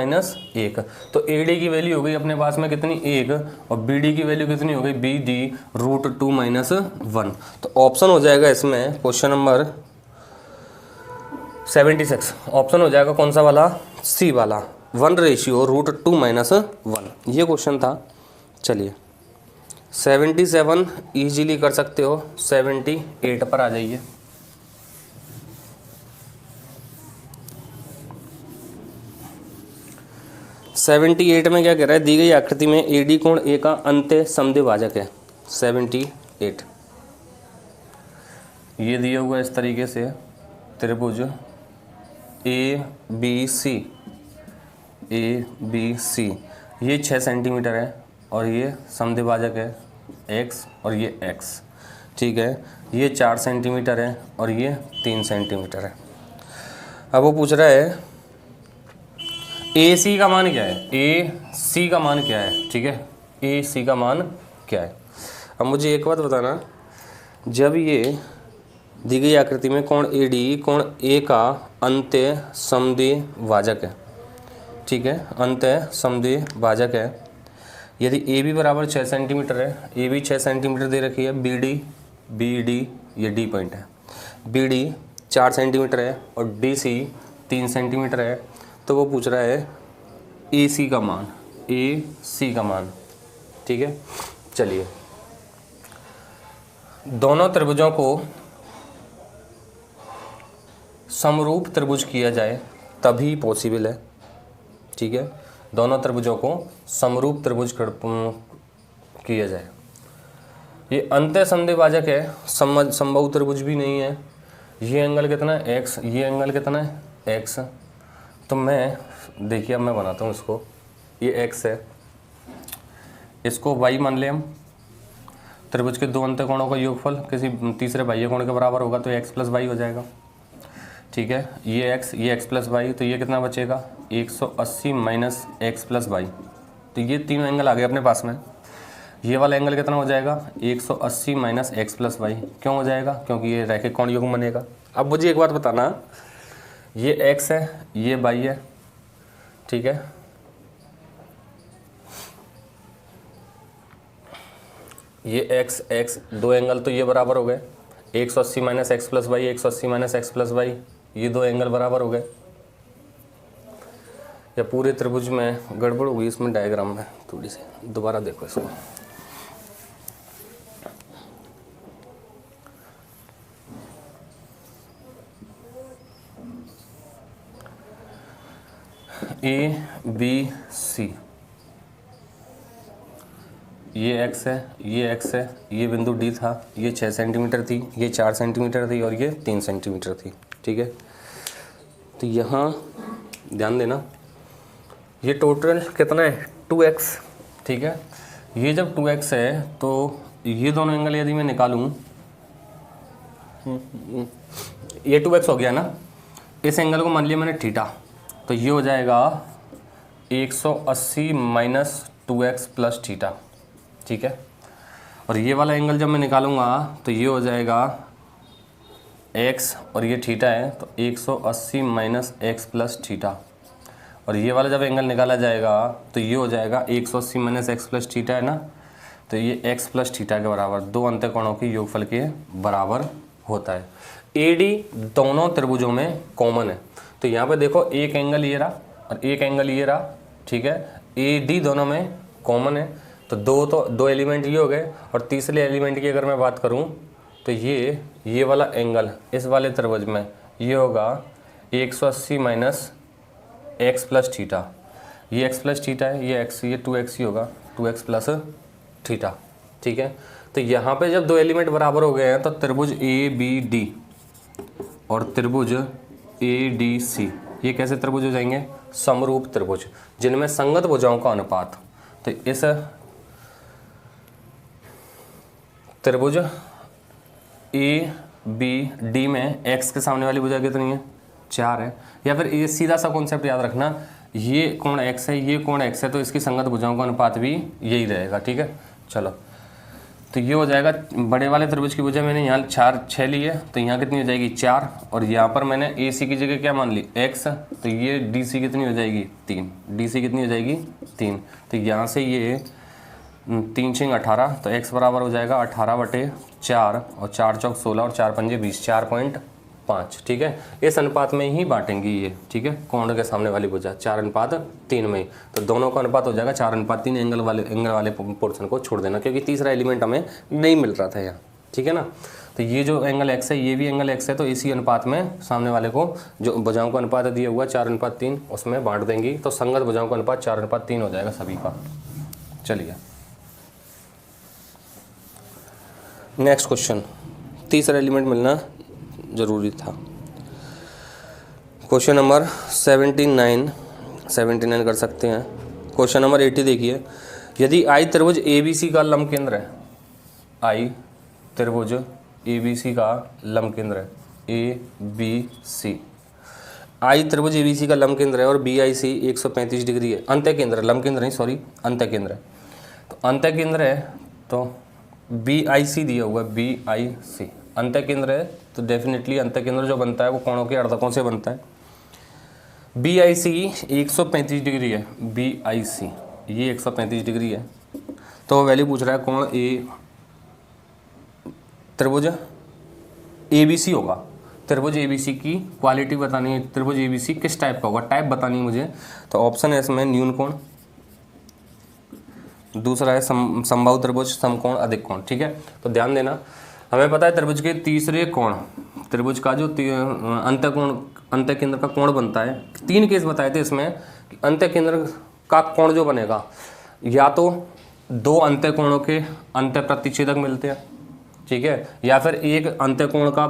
1। तो AD की वैल्यू हो गई अपने पास में कितनी? 1। और BD की वैल्यू कितनी हो गई? BD √2 - 1। तो ऑप्शन हो जाएगा इसमें क्वेश्चन नंबर 76। ऑप्शन हो जाएगा कौन सा वाला? C वाला, 1:2 √2 - 1। ये क्वेश्चन था। चलिए 77 इजीली कर सकते हो, 78 पर आ जाइए। (78) में क्या कह रहा है? दी गई आकृति में AD कोण A का अंत्य समद्विभाजक है। 78 ये दिया हुआ इस तरीके से, त्रिभुज ABC ये 6 सेंटीमीटर है, और ये समद्विभाजक है x और ये x, ठीक है, ये 4 सेंटीमीटर है और ये 3 सेंटीमीटर है। अब वो पूछ रहा है AC का मान क्या है? AC का मान क्या है? ठीक है, AC का मान क्या है? अब मुझे एक बात बताना, जब ये दी गई आकृति में कोण AD कोण A का अंत्य समद्विभाजक है, ठीक है, अंत्य समद्विभाजक है। यदि AB बराबर 6 सेंटीमीटर है, AB 6 सेंटीमीटर दे रखी है, BD ये D पॉइंट है, बी डी 4 सेंटीमीटर है और डी सी 3 सेंटीमीटर है, तो वो पूछ रहा है ए सी का मान, ए सी का मान। ठीक है, चलिए दोनों त्रिभुजों को समरूप त्रिभुज किया जाए तभी पॉसिबल है। ठीक है, दोनों त्रिभुजों को समरूप त्रिभुज किया जाए। ये अंत्य संधिभाजक है, समबाहु त्रिभुज भी नहीं है। ये एंगल कितना है x, ये एंगल कितना है x। तो मैं देखिए अब मैं बनाता हूँ इसको, ये x है, इसको y मान ले हम। त्रिभुज के दो अंत्य कोणों का योगफल किसी तीसरे बाह्य कोण के बराबर होगा तो x प्लस वाई हो जाएगा। ठीक है, ये x प्लस वाई, तो ये कितना बचेगा 180 माइनस एक्स प्लस वाई। तो ये तीनों एंगल आ गए अपने पास में। ये वाला एंगल कितना हो जाएगा 180 माइनस एक्स प्लस वाई। क्यों हो जाएगा? क्योंकि ये रैखिक कोण युग्म बनेगा। अब मुझे एक बात बताना, ये x है, ये y है। ठीक है, ये x दो एंगल तो ये बराबर हो गए, 180 minus x plus y, 180 minus x plus y, ये दो एंगल बराबर हो गए। या पूरे त्रिभुज में गड़बड़ होगी इसमें डायग्राम में थोड़ी सी, दोबारा देखो इसको। ए बी सी, ये x है, ये x है, ये बिंदु D था, ये 6 सेंटीमीटर थी, ये 4 सेंटीमीटर थी और ये 3 सेंटीमीटर थी। ठीक है, तो यहाँ ध्यान देना, ये टोटल कितना है 2x। ठीक है, ये जब 2x है तो ये दोनों एंगल यदि मैं निकालूं, ये 2x हो गया ना, इस एंगल को मान लिया मैंने थीटा, तो ये हो जाएगा 180 माइनस 2x प्लस थीटा। ठीक है, और ये वाला एंगल जब मैं निकालूंगा तो ये हो जाएगा x और ये थीटा है तो 180 माइनस एक्स प्लस थीटा, और ये वाला जब एंगल निकाला जाएगा तो ये हो जाएगा 180 माइनस एक्स प्लस थीटा है ना, तो ये x प्लस थीटा के बराबर, दो अंत्य कोणों के योगफल के बराबर होता है। AD दोनों त्रिभुजों में कॉमन है, तो यहाँ पे देखो एक एंगल ये रहा और एक एंगल ये रहा। ठीक है, AD दोनों में कॉमन है, तो दो एलिमेंट ये हो गए। और तीसरे एलिमेंट की अगर मैं बात करूं तो ये वाला एंगल इस वाले त्रिभुज में ये होगा 180 माइनस एक्स प्लस थीटा, ये x प्लस थीटा है, ये x, ये 2x ही होगा, 2x प्लस थीटा। ठीक है, तो यहाँ पे जब दो एलिमेंट बराबर हो गए हैं तो त्रिभुज ABD और त्रिभुज ADC ये कैसे त्रिभुज हो जाएंगे? समरूप त्रिभुज, जिनमें संगत भुजाओं का अनुपात। तो इस त्रिभुज ABD में x के सामने वाली भुजा कितनी है? 4 है। या फिर ये सीधा सा कॉन्सेप्ट याद रखना, ये कोण x है, ये कोण x है, तो इसकी संगत भुजाओं का अनुपात भी यही रहेगा। ठीक है, चलो तो ये हो जाएगा, बड़े वाले त्रिभुज की भुजा मैंने यहाँ 6 ली है, तो यहाँ कितनी हो जाएगी 4, और यहाँ पर मैंने AC की जगह क्या मान ली x, तो ये DC कितनी हो जाएगी 3, DC कितनी हो जाएगी 3, तो यहाँ से ये 3 6 18, तो x बराबर हो जाएगा 18/4 और 4 चौक 16 और 4 पंजे 20, 4.5। ठीक है, इस अनुपात में ही बांटेंगी ये। ठीक है, कोण के सामने वाली भुजा 4:3 में ही, तो दोनों का अनुपात हो जाएगा 4:3। एंगल वाले पोर्शन को छोड़ देना क्योंकि तीसरा एलिमेंट हमें नहीं मिल रहा था यहाँ। ठीक है ना, तो ये जो एंगल x है ये भी एंगल x है, तो इसी अनुपात में सामने वाले को जो भुजाओं का अनुपात दिया हुआ 4:3 उसमें बांट देंगी, तो संगत भुजाओं का अनुपात 4:3 हो जाएगा सभी का। चलिए नेक्स्ट क्वेश्चन, तीसरा एलिमेंट मिलना जरूरी था। क्वेश्चन नंबर 79 कर सकते हैं। क्वेश्चन नंबर 80 देखिए, यदि I त्रिभुज ABC का लंब केंद्र है, I त्रिभुज ABC का लंब केंद्र है, ABC, I त्रिभुज ABC का लंब केंद्र है और BIC 135 डिग्री है। अंत्य केंद्र, लंब केंद्र नहीं सॉरी, अंत्य केंद्र है। तो अंत्य केंद्र है तो BIC दिया हुआ है, BIC अंत्य केंद्र है, तो डेफिनेटली अंत्य केंद्र जो बनता है वो कोणों के अर्धकों से बनता है। BIC 135 डिग्री है, BIC ये 135 डिग्री है, तो वैल्यू पूछ रहा है कोण त्रिभुज ABC होगा। त्रिभुज एबीसी की क्वालिटी बतानी है, त्रिभुज एबीसी किस टाइप का होगा, टाइप बतानी है मुझे। तो ऑप्शन है इसमें न्यून कोण, दूसरा है समबाहु त्रिभुज, समकोण, अधिक कोण। ठीक है, तो ध्यान देना, हमें पता है त्रिभुज के तीसरे कोण, त्रिभुज का जो अंत्य कोण, अंत्य केंद्र का कोण बनता है, 3 केस बताए थे इसमें कि अंत्य केंद्र का कोण जो बनेगा, या तो 2 अंत्य कोणों के अंत्य प्रतिच्छेदक मिलते हैं, ठीक है, या फिर एक अंत्य कोण का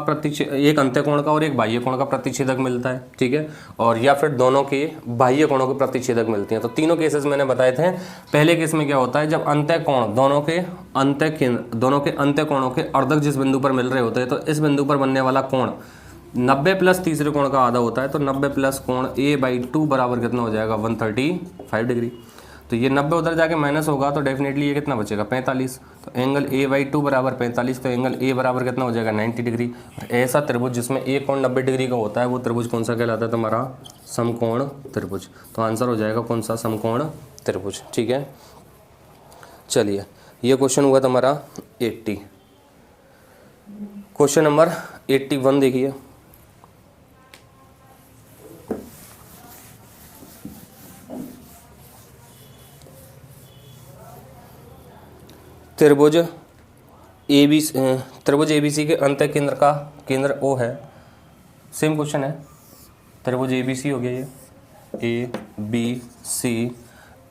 और एक बाह्य कोण का प्रतिच्छेदक मिलता है, ठीक है, और या फिर दोनों के बाह्य कोणों के प्रतिच्छेदक मिलती हैं। तो तीनों केसेस मैंने बताए थे। पहले केस में क्या होता है, जब अंत्य कोण दोनों के अंत्य कोणों के अर्धक जिस बिंदु पर मिल रहे होते हैं, तो इस बिंदु पर बनने वाला कोण 90 प्लस तीसरे कोण का आधा होता है। तो 90 प्लस कोण a/2 बराबर कितना हो जाएगा, 135 डिग्री। तो ये 90 उधर जाके माइनस होगा, तो डेफिनेटली ये कितना बचेगा, 45। तो एंगल a/2 बराबर 45, तो एंगल a बराबर कितना हो जाएगा, 90 डिग्री। और ऐसा त्रिभुज जिसमें एक कोण 90 डिग्री का होता है, वो त्रिभुज कौन सा कहलाता है तुम्हारा, समकोण त्रिभुज। तो आंसर हो जाएगा कौन सा, समकोण त्रिभुज। ठीक है, चलिए ये क्वेश्चन हुआ तुम्हारा 80। क्वेश्चन नंबर 81 देखिए। त्रिभुज एबीसी के अंत्य केंद्र का केंद्र O है। सेम क्वेश्चन है, त्रिभुज एबीसी हो गया ये, ABC,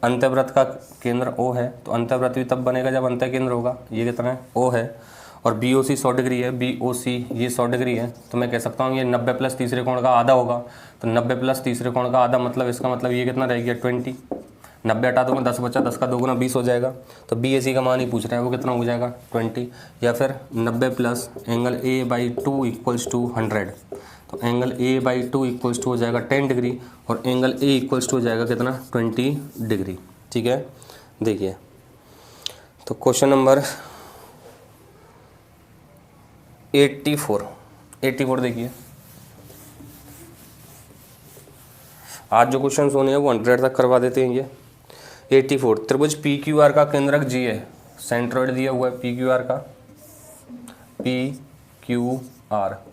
अंत्यवृत्त का केंद्र O है। तो अंत्यवृत्त भी तब बनेगा जब अंत्य केंद्र होगा। ये कितना है, O है, और BOC 100 डिग्री है, BOC ये 100 डिग्री है। तो मैं कह सकता हूँ ये 90 प्लस तीसरे कोण का आधा होगा। तो 90 प्लस तीसरे कोण का आधा मतलब इसका मतलब ये कितना रह गया, 20। 90 हटा दूंगा, 10 बचा, 10 का 2 गुना 20 हो जाएगा। तो BAC का मान ही पूछ रहे हैं, वो कितना हो जाएगा, 20। या फिर 90 plus angle a/2 equals to 100। तो एंगल a/2 इक्वल्स टू हो जाएगा 10 डिग्री, और एंगल A इक्वल्स टू हो जाएगा कितना, 20 डिग्री। ठीक है, देखिए तो क्वेश्चन नंबर 84 देखिए। आज जो क्वेश्चन होने हैं वो 100 तक करवा देते हैं ये। 84, त्रिभुज PQR का केंद्रक G है, सेंट्रॉइड दिया हुआ है PQR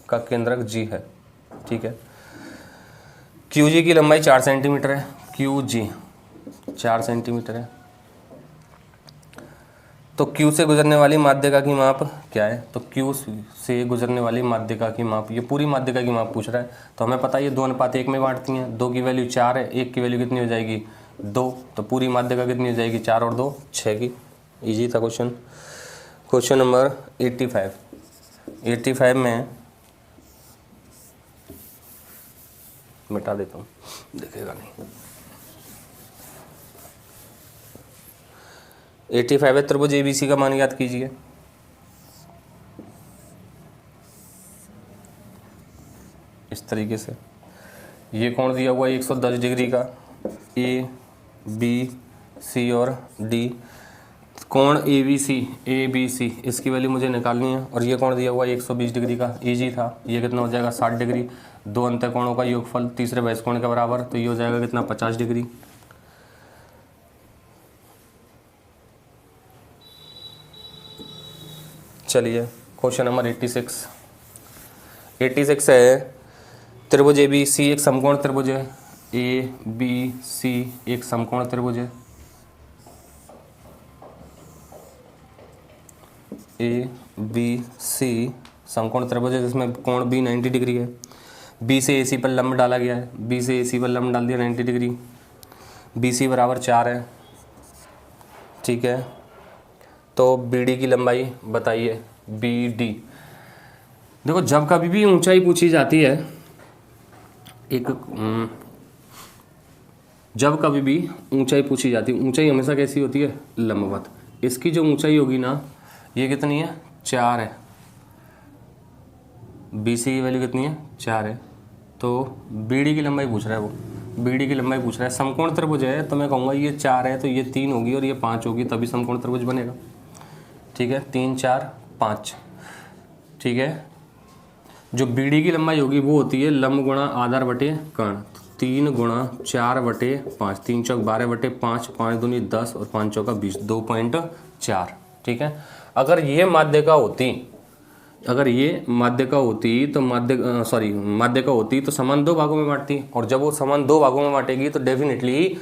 का केंद्रक G है। ठीक है, QG की लंबाई 4 सेंटीमीटर है, QG 4 सेंटीमीटर है। तो Q से गुजरने वाली माध्यिका की माप क्या है, तो Q से गुजरने वाली माध्यिका की माप, ये पूरी माध्यिका की माप पूछ रहा है। तो हमें पता है ये 2:1 में बांटती हैं, 2 की वैल्यू 4 है, 1 की वैल्यू कितनी हो जाएगी, 2। तो पूरी माध्यिका कितनी हो जाएगी, 4 और 2 6 की। इजी था क्वेश्चन। क्वेश्चन नंबर 85 में मिटा देता हूँ, देखेगा नहीं। 85 है, त्रिभुज ABC का मान याद कीजिए। इस तरीके से ये कोण दिया हुआ है 110 डिग्री का, ABC और D। कोण ABC इसकी वैल्यू मुझे निकालनी है, और ये कोण दिया हुआ है 120 डिग्री का, इजी था। ये कितना हो जाएगा, 60 डिग्री। 2 अंत्य कोणों का योगफल तीसरे बैस कोण के बराबर, तो ये हो जाएगा कितना, 50 डिग्री। चलिए क्वेश्चन नंबर 86 है, त्रिभुज ABC एक समकोण त्रिभुज है, ABC एक समकोण त्रिभुज है, ABC समकोण त्रिभुज है जिसमें कोण B 90 डिग्री है। B से AC पर लंब डाला गया है, B से AC पर लंब डाल दिया 90 डिग्री। BC बराबर 4 है। ठीक है, तो BD की लंबाई बताइए, BD। देखो जब कभी भी ऊंचाई पूछी जाती है, जब कभी भी ऊंचाई पूछी जाती है, ऊंचाई हमेशा कैसी होती है, लंबवत। इसकी जो ऊंचाई होगी ना, ये कितनी है, 4 है। BC की वैल्यू कितनी है, 4 है। तो BD की लंबाई पूछ रहा है वो, BD की लंबाई पूछ रहा है। समकोण त्रिभुज है, तो मैं कहूँगा ये 4 है, तो ये 3 होगी और ये 5 होगी, तभी समकोण त्रिभुज बनेगा। ठीक है, 3 4 5। ठीक है, जो BD की लंबाई होगी वो होती है लंब गुणा आधार बटे कर्ण। 3 गुणा 4 बटे 5, 3 चौक 12 बटे 5, 5 दूनी 10 और 5 चौका 20, 2.4। ठीक है, अगर ये माध्यिका होती, अगर ये माध्यिका होती तो माध्यिका होती तो समान दो भागों में बांटती, और जब वो समान दो भागों में बांटेगी तो डेफिनेटली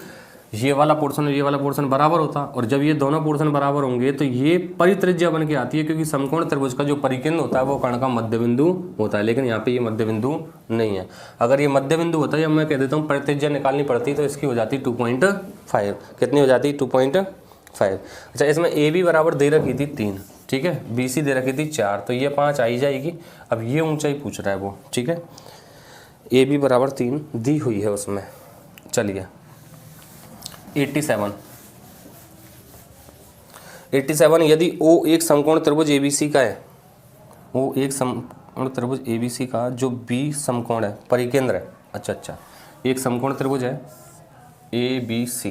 ये वाला पोर्शन और ये वाला पोर्शन बराबर होता, और जब ये दोनों पोर्शन बराबर होंगे तो ये परित्रिज्या बन के आती है, क्योंकि समकोण त्रिभुज का जो परिकेंद्र होता है वो कर्ण का मध्य बिंदु होता है, लेकिन यहाँ पे ये मध्य बिंदु नहीं है। अगर ये मध्य बिंदु होता है, या मैं कह देता हूँ परित्रिज्या निकालनी पड़ती तो इसकी हो जाती 2.5। कितनी हो जाती? 2.5। अच्छा, इसमें ए बी बराबर दे रखी थी 3, ठीक है, बी सी दे रखी थी 4, तो ये 5 आई जाएगी। अब ये ऊंचाई पूछ रहा है वो, ठीक है, ए बी बराबर 3 दी हुई है उसमें। चलिए 87 यदि ओ एक समकोण त्रिभुज एबीसी का है, वो एक समकोण त्रिभुज एबीसी का जो बी समकोण है, परिकेंद्र है, अच्छा, एक समकोण त्रिभुज है एबीसी,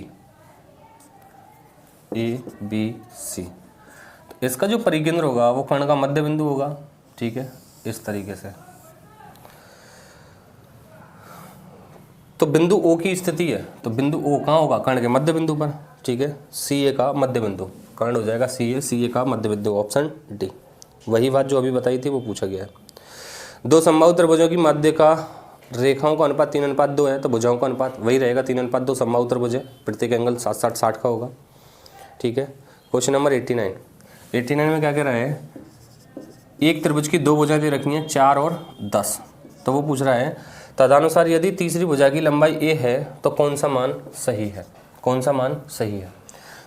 तो इसका जो परिकेंद्र होगा वो कर्ण का मध्य बिंदु होगा, ठीक है, इस तरीके से। तो बिंदु ओ की स्थिति है, तो बिंदु ओ कहाँ होगा? कर्ण के मध्य बिंदु पर, ठीक है, सी ए का मध्य बिंदु, कर्ण हो जाएगा सी ए का मध्य बिंदु, ऑप्शन डी। वही बात जो अभी बताई थी वो पूछा गया है। दो समबाहु त्रिभुजों की माध्यिका रेखाओं का अनुपात 3:2 है, तो भुजाओं का अनुपात वही रहेगा 3:2। समबाहु त्रिभुज है, प्रत्येक एंगल 60 का होगा, ठीक है। क्वेश्चन नंबर 89 में क्या कह रहा है? एक त्रिभुज की दो भुजाएं दे रखी हैं 4 और 10, तो वो पूछ रहा है तदनुसार यदि तीसरी भुजा की लंबाई ए है तो कौन सा मान सही है?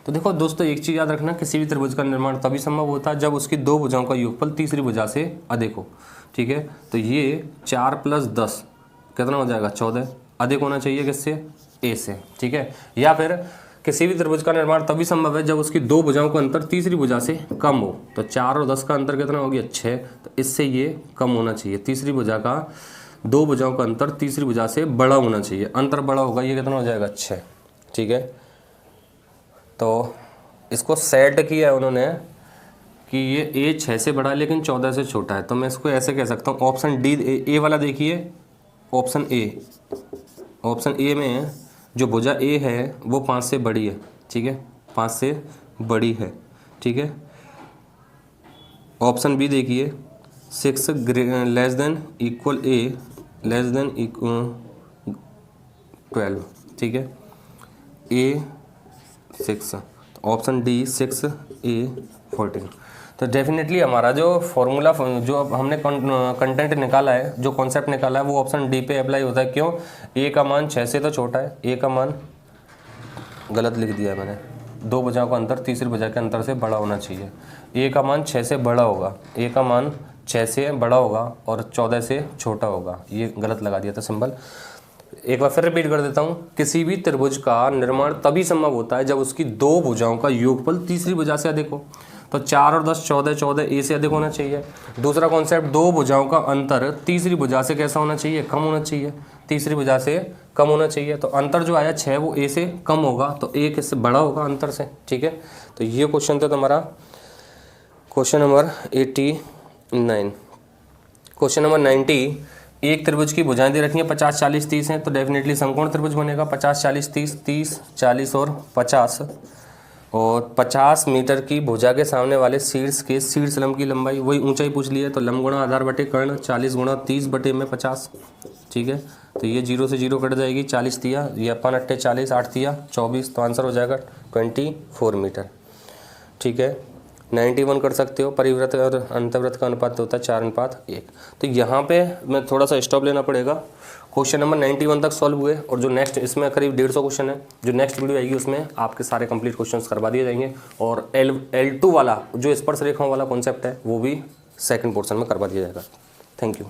तो देखो दोस्तों, एक चीज़ याद रखना, किसी भी त्रिभुज का निर्माण तभी संभव होता है जब उसकी दो भुजाओं का योगफल तीसरी भुजा से अधिक हो, ठीक है। तो ये 4 + 10 कितना हो जाएगा? 14, अधिक होना चाहिए किससे? ए से, ठीक है। या फिर किसी भी त्रिभुज का निर्माण तभी संभव है जब उसकी दो भुजाओं का अंतर तीसरी भुजा से कम हो, तो 4 और 10 का अंतर कितना हो गया? 6, तो इससे ये कम होना चाहिए। तीसरी भुजा का दो भुजाओं का अंतर तीसरी भुजा से बड़ा होना चाहिए, अंतर बड़ा होगा, ये कितना हो जाएगा? 6, ठीक है। तो इसको सेट किया है उन्होंने कि ये ए 6 से बड़ा है लेकिन 14 से छोटा है, तो मैं इसको ऐसे कह सकता हूँ, ऑप्शन डी ए वाला देखिए, ऑप्शन ए में जो भुजा ए है वो 5 से बड़ी है, ठीक है, 5 से बड़ी है, ठीक है। ऑप्शन बी देखिए, 6 लेस देन इक्वल ए लेस देन इक्वल 12, ठीक है, ए 6, ऑप्शन डी 6 ए 14। तो डेफिनेटली हमारा जो फॉर्मूला, जो अब हमने कंटेंट निकाला है, जो कॉन्सेप्ट निकाला है, वो ऑप्शन डी पे अप्लाई होता है। क्यों? ए का मान 6 से तो छोटा है, ए का मान गलत लिख दिया है मैंने, दो भुजाओं का अंतर तीसरी भुजा के अंतर से बड़ा होना चाहिए। ए का मान 6 से बड़ा होगा, ए का मान 6 से बड़ा होगा और 14 से छोटा होगा, ये गलत लगा दिया था सिंबल। एक बार फिर रिपीट कर देता हूँ, किसी भी त्रिभुज का निर्माण तभी संभव होता है जब उसकी दो भुजाओं का योगफल तीसरी भुजा से अधिक हो, तो 4 और 10 14 ए से अधिक होना चाहिए। दूसरा कॉन्सेप्ट, दो भुजाओं का अंतर तीसरी भुजा से कैसा होना चाहिए? कम होना चाहिए, तीसरी भुजा से कम होना चाहिए। तो अंतर जो आया 6 वो ए से कम होगा, तो ए किससे बड़ा होगा? अंतर से, ठीक है। तो ये क्वेश्चन था तुम्हारा क्वेश्चन नंबर 89। क्वेश्चन नंबर 90, एक त्रिभुज की भुजाएं दे रखी हैं 50 40 30 हैं, तो डेफिनेटली समकोण त्रिभुज बनेगा 50 40 30 30 40 और 50, और 50 मीटर की भुजा के सामने वाले शीर्ष लंब की लंबाई, वही ऊंचाई पूछ ली है, तो लंब गुणा आधार बटे कर्ण 40 गुणा 30 बटे में 50, ठीक है। तो ये 0 से 0 कट जाएगी, 40 दिया, ये अपन 8 40 8 दिया 24, तो आंसर हो जाएगा 24 मीटर, ठीक है। 91 कर सकते हो, परिवृत्त और अंतर्वृत्त का अनुपात होता है 4:1। तो यहाँ पे मैं थोड़ा सा स्टॉप लेना पड़ेगा। क्वेश्चन नंबर 91 तक सॉल्व हुए, और जो नेक्स्ट इसमें करीब 150 क्वेश्चन है, जो नेक्स्ट वीडियो आएगी उसमें आपके सारे कंप्लीट क्वेश्चंस करवा दिए जाएंगे, और L2 वाला जो स्पर्श रेखाओं वाला कॉन्सेप्ट है वो भी सेकंड पोर्शन में करवा दिया जाएगा। Thank you.